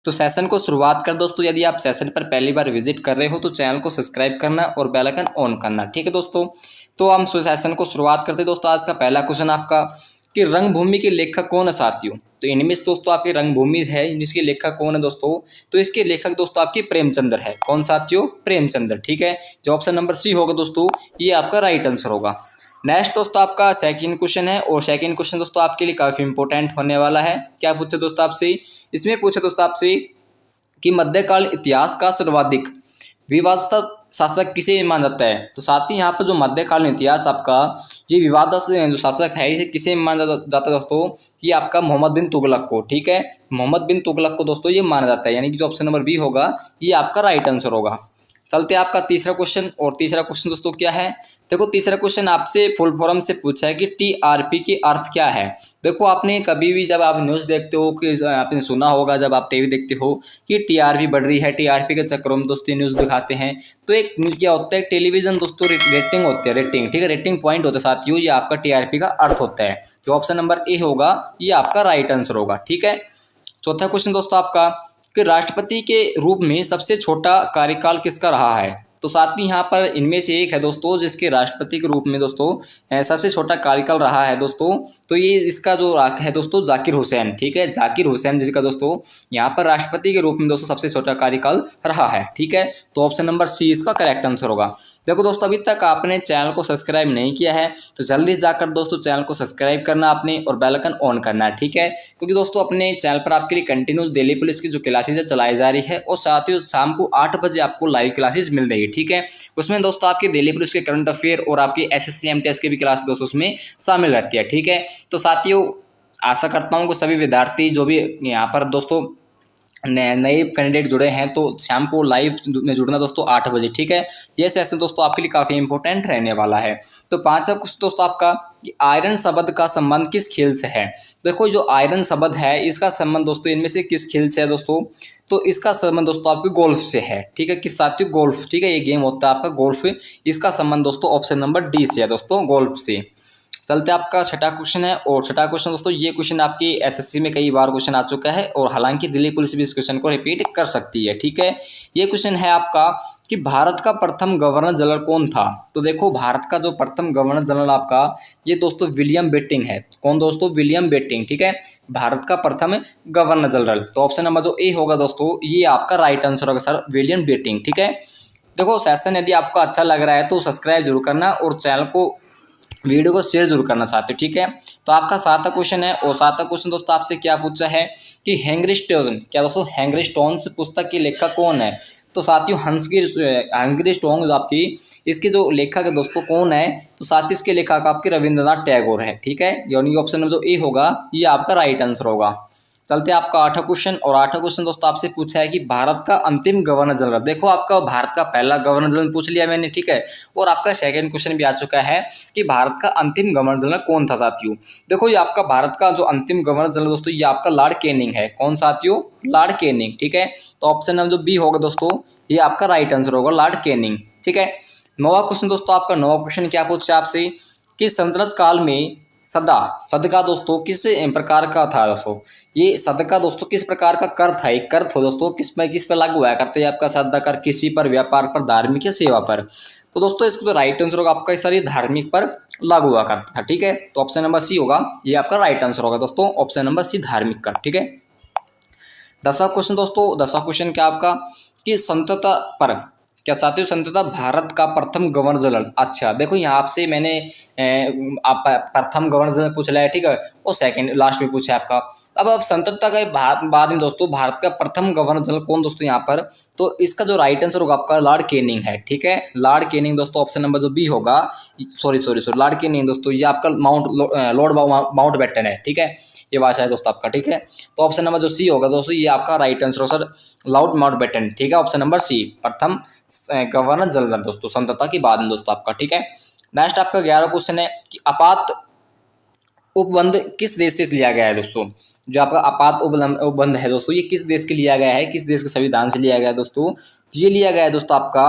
तो सेशन को शुरुआत कर दोस्तों। यदि आप सेशन पर पहली बार विजिट कर रहे हो तो चैनल को सब्सक्राइब करना और बेल आइकन ऑन करना, ठीक है दोस्तों। तो हम सेशन को शुरुआत करते हैं दोस्तों। आज का पहला क्वेश्चन आपका कि रंगभूमि के लेखक कौन है साथियों। तो इनमें से दोस्तों आपकी रंगभूमि है, जिसके लेखक कौन है दोस्तों। तो इसके लेखक दोस्तों आपकी प्रेमचंद्र है। कौन साथियों? प्रेमचंद्र, ठीक है। जो ऑप्शन नंबर सी होगा दोस्तों, ये आपका राइट आंसर होगा। नेक्स्ट दोस्तों आपका सेकंड क्वेश्चन है, और सेकंड क्वेश्चन दोस्तों आपके लिए काफी इंपॉर्टेंट होने वाला है। क्या पूछे दोस्तों आपसे? इसमें पूछे दोस्तों आपसे कि मध्यकाल इतिहास का सर्वाधिक विवादास्पद शासक किसे माना जाता है। तो साथ ही यहाँ पर जो मध्यकालीन इतिहास आपका ये विवादास्पद जो शासक है, इसे किसे माना जाता है दोस्तों? ये आपका मोहम्मद बिन तुगलक को, ठीक है। मोहम्मद बिन तुगलक को दोस्तों ये माना जाता है, यानी कि जो ऑप्शन नंबर बी होगा ये आपका राइट आंसर होगा। चलते आपका तीसरा क्वेश्चन, और तीसरा क्वेश्चन दोस्तों क्या है? देखो तीसरा क्वेश्चन आपसे फुल फॉर्म से पूछा है कि टीआरपी की अर्थ क्या है। देखो आपने कभी भी जब आप न्यूज़ देखते हो कि आपने सुना होगा, जब आप टीवी देखते हो कि टीआरपी बढ़ रही है, टीआरपी के चक्करों में दोस्तों न्यूज़ दिखाते हैं। तो एक क्या होता है, टेलीविजन दोस्तों रेटिंग होती है, रेटिंग, ठीक है, रेटिंग पॉइंट होता है साथियों। ये आपका टीआरपी का अर्थ होता है। जो ऑप्शन नंबर ए होगा ये आपका राइट आंसर होगा, ठीक है। चौथा क्वेश्चन दोस्तों आपका कि राष्ट्रपति के रूप में सबसे छोटा कार्यकाल किसका रहा है। तो साथ ही यहाँ पर इनमें से एक है दोस्तों जिसके राष्ट्रपति के रूप में दोस्तों सबसे छोटा कार्यकाल रहा है दोस्तों। तो ये इसका जो है दोस्तों जाकिर हुसैन, ठीक है, जाकिर हुसैन जिसका दोस्तों यहाँ पर राष्ट्रपति के रूप में दोस्तों सबसे छोटा कार्यकाल रहा है, ठीक है। तो ऑप्शन नंबर सी इसका करेक्ट आंसर होगा। देखो दोस्तों अभी तक आपने चैनल को सब्सक्राइब नहीं किया है तो जल्दी से जाकर दोस्तों चैनल को सब्सक्राइब करना आपने, और बेल आइकन ऑन करना है, ठीक है। क्योंकि दोस्तों अपने चैनल पर आपके लिए कंटिन्यूस दिल्ली पुलिस की जो क्लासेज है चलाई जा रही है, और साथ ही शाम को 8 बजे आपको लाइव क्लासेज मिल रही है, ठीक है। उसमें दोस्तों आपकी दिल्ली पुलिस के करंट अफेयर और आपकी एसएससी एमटीएस की भी क्लास दोस्तों उसमें शामिल रहती है, ठीक है। तो साथियों आशा करता हूँ कि सभी विद्यार्थी जो भी यहाँ पर दोस्तों नए कैंडिडेट जुड़े हैं तो शाम को लाइव में जुड़ना दोस्तों 8 बजे, ठीक है। ये सेशन दोस्तों आपके लिए काफ़ी इंपॉर्टेंट रहने वाला है। तो पांचवा कुछ दोस्तों आपका कि आयरन शब्द का संबंध किस खेल से है। देखो जो आयरन शब्द है इसका संबंध दोस्तों इनमें से किस खेल से है दोस्तों? तो इसका संबंध दोस्तों आपके गोल्फ से है, ठीक है। किस साथियों? गोल्फ, ठीक है। ये गेम होता है आपका गोल्फ, इसका संबंध दोस्तों ऑप्शन नंबर डी से है दोस्तों, गोल्फ से। चलते आपका छठा क्वेश्चन है, और छठा क्वेश्चन दोस्तों ये क्वेश्चन आपकी एसएससी में कई बार क्वेश्चन आ चुका है, और हालांकि दिल्ली पुलिस भी इस क्वेश्चन को रिपीट कर सकती है, ठीक है। ये क्वेश्चन है आपका कि भारत का प्रथम गवर्नर जनरल कौन था। तो देखो भारत का जो प्रथम गवर्नर जनरल आपका ये दोस्तों विलियम बेंटिंक है। कौन दोस्तों? विलियम बेंटिंक, ठीक है, भारत का प्रथम गवर्नर जनरल। तो ऑप्शन नंबर जो ए होगा दोस्तों ये आपका राइट आंसर होगा सर, विलियम बेंटिंक, ठीक है। देखो सेशन यदि आपको अच्छा लग रहा है तो सब्सक्राइब जरूर करना, और चैनल को वीडियो को शेयर जरूर करना साथियों, ठीक है। तो आपका सातवां क्वेश्चन है, और सातवां क्वेश्चन दोस्तों आपसे क्या पूछा है कि हेनरी स्टोन, क्या दोस्तों हेनरी स्टोन्स पुस्तक के लेखक कौन है। तो साथियों हेनरी स्टोन आपकी इसके जो लेखक है दोस्तों कौन है। तो साथियों इसके लेखक आपके रविंद्रनाथ टैगोर है, ठीक है। यानी ऑप्शन नंबर जो ए होगा ये आपका राइट आंसर होगा। चलते आपका आठवां क्वेश्चन, और आठवां क्वेश्चन दोस्तों आपसे पूछा है कि भारत का अंतिम गवर्नर जनरल। देखो आपका भारत का पहला गवर्नर जनरल पूछ लिया मैंने, ठीक है, और आपका सेकंड क्वेश्चन भी आ चुका है कि भारत का अंतिम गवर्नर जनरल कौन था साथियों। देखो ये आपका भारत का जो अंतिम गवर्नर जनरल दोस्तों ये आपका लॉर्ड कैनिंग है। कौन साथियों? लॉर्ड कैनिंग, ठीक है। तो ऑप्शन नंबर जो बी होगा दोस्तों ये आपका राइट आंसर होगा, लॉर्ड कैनिंग, ठीक है। नौवां क्वेश्चन दोस्तों आपका नौवां क्वेश्चन क्या पूछा आपसे कि सल्तनत काल में सदका दोस्तों किस प्रकार का था दोस्तों। ये सदका दोस्तों किस प्रकार का कर था, एक कर था दोस्तों, किस पर लागू हुआ करते हैं आपका सदका कर? किसी पर, व्यापार पर, धार्मिक या सेवा पर। तो दोस्तों इसको जो राइट आंसर होगा आपका सारी धार्मिक पर लागू हुआ करता था, ठीक है। तो ऑप्शन नंबर सी होगा ये आपका राइट आंसर होगा दोस्तों, ऑप्शन नंबर सी धार्मिक कर, ठीक है। 10वां क्वेश्चन दोस्तों, 10वां क्वेश्चन क्या आपका कि संतता पर, क्या साथियों संतता भारत का प्रथम गवर्नर जनरल। अच्छा देखो यहाँ आपसे मैंने आप प्रथम गवर्नर जनरल पूछ लिया है, ठीक है, और सेकंड लास्ट में पूछा है आपका। अब संतता के बाद में दोस्तों भारत का प्रथम गवर्नर जनरल कौन दोस्तों यहाँ पर। तो इसका जो राइट आंसर होगा आपका लॉर्ड कैनिंग है, ठीक है। लॉर्ड कैनिंग दोस्तों ऑप्शन नंबर जो बी होगा, सॉरी लॉर्ड कैनिंग दोस्तों ये आपका लॉर्ड माउंटबेटन है, ठीक है, ये भाषा है दोस्तों आपका, ठीक है। तो ऑप्शन नंबर जो सी होगा दोस्तों ये आपका राइट आंसर होगा सर, लॉर्ड माउंटबेटन, ठीक है। ऑप्शन नंबर सी प्रथम गवर्नर जनरल दोस्तों संतता के बाद में दोस्तों आपका, ठीक है। नेक्स्ट आपका 11वां क्वेश्चन है कि आपात उपबंध किस देश से लिया गया है दोस्तों। जो आपका आपात उपबंध है दोस्तों ये किस देश के लिया गया है, किस देश के संविधान से लिया गया है दोस्तों। ये लिया गया है दोस्तों आपका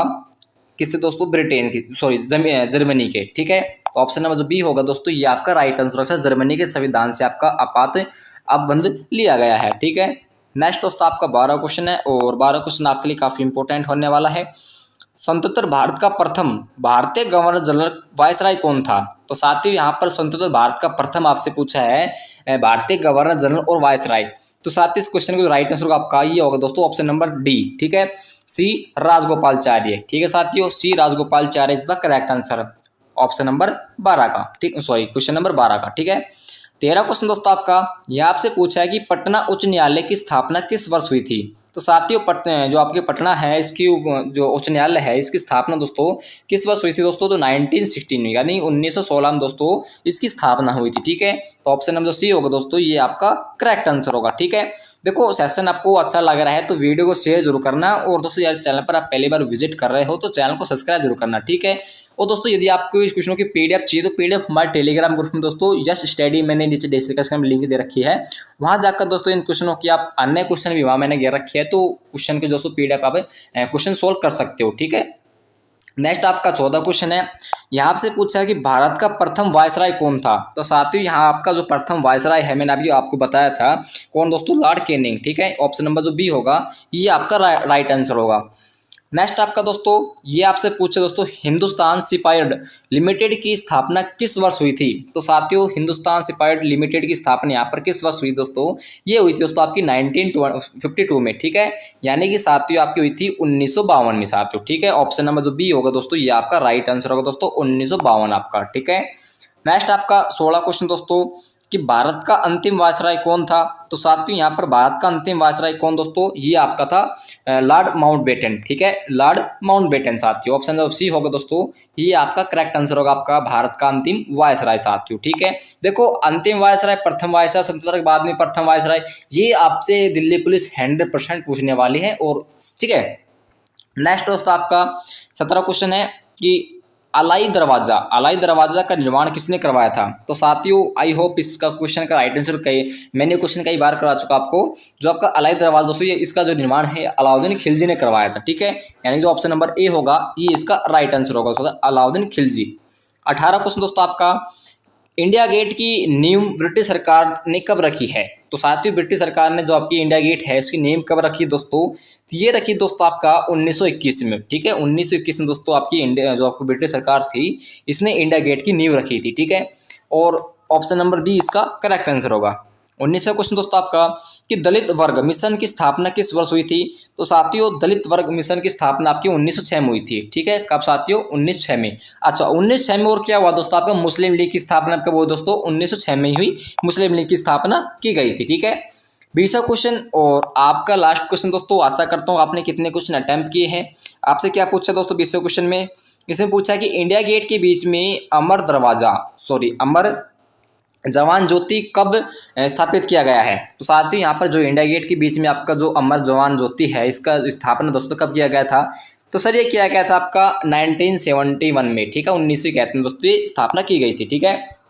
किससे दोस्तों, ब्रिटेन की, सॉरी जर्मनी के, ठीक है। तो ऑप्शन नंबर जो बी होगा दोस्तों ये आपका राइट आंसर है, जर्मनी के संविधान से आपका आपात उपबंध लिया गया है, ठीक है। नेक्स्ट दोस्तों आपका 12 क्वेश्चन है और 12 क्वेश्चन आपके लिए काफ़ी इंपॉर्टेंट होने वाला है। स्वतंत्र भारत का प्रथम भारतीय गवर्नर जनरल वायसराय कौन था? तो साथियों यहाँ पर स्वतंत्र भारत का प्रथम आपसे पूछा है भारतीय गवर्नर जनरल और वायसराय। तो साथियों इस क्वेश्चन का जो राइट आंसर आपका ये होगा दोस्तों ऑप्शन नंबर डी, ठीक है, सी राजगोपालचार्य, ठीक है साथियों, C Rajagopalachari is the correct answer, option number 12 का, ठीक, सॉरी क्वेश्चन नंबर 12 का, ठीक है। 13 क्वेश्चन दोस्तों आपका यह आपसे पूछा है कि पटना उच्च न्यायालय की स्थापना किस वर्ष हुई थी? तो साथियों जो आपके पटना है इसकी जो उच्च न्यायालय है इसकी स्थापना दोस्तों किस वर्ष हुई थी दोस्तों? तो 1916 यानी 1916 में दोस्तों इसकी स्थापना हुई थी, ठीक है। तो ऑप्शन नंबर सी होगा दोस्तों, ये आपका करेक्ट आंसर होगा, ठीक है। देखो सेशन आपको अच्छा लग रहा है तो वीडियो को शेयर जरूर करना, और दोस्तों यार चैनल पर आप पहली बार विजिट कर रहे हो तो चैनल को सब्सक्राइब जरूर करना, ठीक है। और दोस्तों यदि आपको इस क्वेश्चनों की पीडीएफ चाहिए तो पीडीएफ हमारे टेलीग्राम ग्रुप में दोस्तों यस स्टडी मैंने नीचे डिस्क्रिप्शन में लिंक दे रखी है, वहां जाकर दोस्तों इन क्वेश्चनों की आप अन्य क्वेश्चन भी वहां मैंने दे रखी है, तो क्वेश्चन के दोस्तों पीडीएफ आप क्वेश्चन सोल्व कर सकते हो, ठीक है। नेक्स्ट आपका 14 क्वेश्चन है, यहाँ से पूछा है कि भारत का प्रथम वायसराय कौन था? तो साथियों यहाँ आपका जो प्रथम वायसराय है मैंने अभी आपको बताया था कौन दोस्तों, लॉर्ड कैनिंग, ठीक है। ऑप्शन नंबर जो बी होगा ये आपका राइट आंसर होगा। नेक्स्ट आपका दोस्तों ये आपसे पूछे दोस्तों हिंदुस्तान सिपायर्ड लिमिटेड की स्थापना किस वर्ष हुई थी? तो साथियों हिंदुस्तान सिपायर्ड लिमिटेड की स्थापना यहाँ पर किस वर्ष हुई दोस्तों? ये हुई थी दोस्तों आपकी 1952 में, ठीक है, यानी कि साथियों आपकी हुई थी 1952 में साथियों, ठीक है। ऑप्शन नंबर जो बी होगा दोस्तों ये आपका राइट आंसर होगा दोस्तों 1952 आपका, ठीक है। नेक्स्ट आपका 16 क्वेश्चन दोस्तों कि भारत का अंतिम वायसराय कौन था? तो साथियों यहाँ पर भारत का अंतिम वायसराय कौन दोस्तों, ये आपका था लॉर्ड माउंटबेटन, ठीक है, लॉर्ड माउंटबेटन साथियों, ऑप्शन नंबर सी होगा दोस्तों, ये आपका करेक्ट आंसर होगा आपका भारत का अंतिम वायसराय साथियों, ठीक है। देखो अंतिम वायसराय, प्रथम वायसराय, स्वतंत्रता के बाद में प्रथम वायसराय, ये आपसे दिल्ली पुलिस 100% पूछने वाली है, और ठीक है। नेक्स्ट दोस्तों आपका 17 क्वेश्चन है कि अलाई दरवाजा का निर्माण किसने करवाया था? तो साथियों आई होप इसका क्वेश्चन का राइट आंसर मैंने क्वेश्चन कई बार करा चुका आपको, जो आपका अलाई दरवाजा दोस्तों ये इसका जो निर्माण है अलाउद्दीन खिलजी ने करवाया था, ठीक है, यानी जो ऑप्शन नंबर ए होगा ये इसका राइट आंसर होगा, अलाउद्दीन खिलजी। 18 क्वेश्चन दोस्तों आपका इंडिया गेट की नींव ब्रिटिश सरकार ने कब रखी है? तो साथियों ब्रिटिश सरकार ने जो आपकी इंडिया गेट है इसकी नींव कब रखी दोस्तों? तो ये रखी दोस्तों आपका 1921 में, ठीक है, 1921 में दोस्तों आपकी इंडिया जो आपकी ब्रिटिश सरकार थी इसने इंडिया गेट की नींव रखी थी, ठीक है। और ऑप्शन नंबर बी इसका करेक्ट आंसर होगा। 19वां क्वेश्चन दोस्तों आपका कि दलित वर्ग मिशन की स्थापना किस वर्ष हुई थी? तो साथियों दलित वर्ग मिशन की स्थापना आपकी 1906 में हुई थी, ठीक है, कब साथियों? 1906 में। अच्छा 1906 में, और क्या हुआ दोस्तों आपका मुस्लिम लीग की स्थापना कब हुई दोस्तों? 1906 में ही हुई, मुस्लिम लीग की स्थापना की गई थी, ठीक है। 20वां क्वेश्चन और आपका लास्ट क्वेश्चन दोस्तों, आशा करता हूँ आपने कितने क्वेश्चन अटेम्प्ट किए हैं। आपसे क्या पूछा दोस्तों 20वें क्वेश्चन में? इसमें पूछा कि इंडिया गेट के बीच में अमर जवान ज्योति कब स्थापित किया गया है? तो साथियों यहाँ पर जो इंडिया गेट के बीच में आपका जो अमर जवान ज्योति है इसका स्थापना दोस्तों कब किया गया था? तो सर ये किया गया था आपका 1971 में, ठीक है, 1971 में दोस्तों ये स्थापना की गई थी, ठीक है।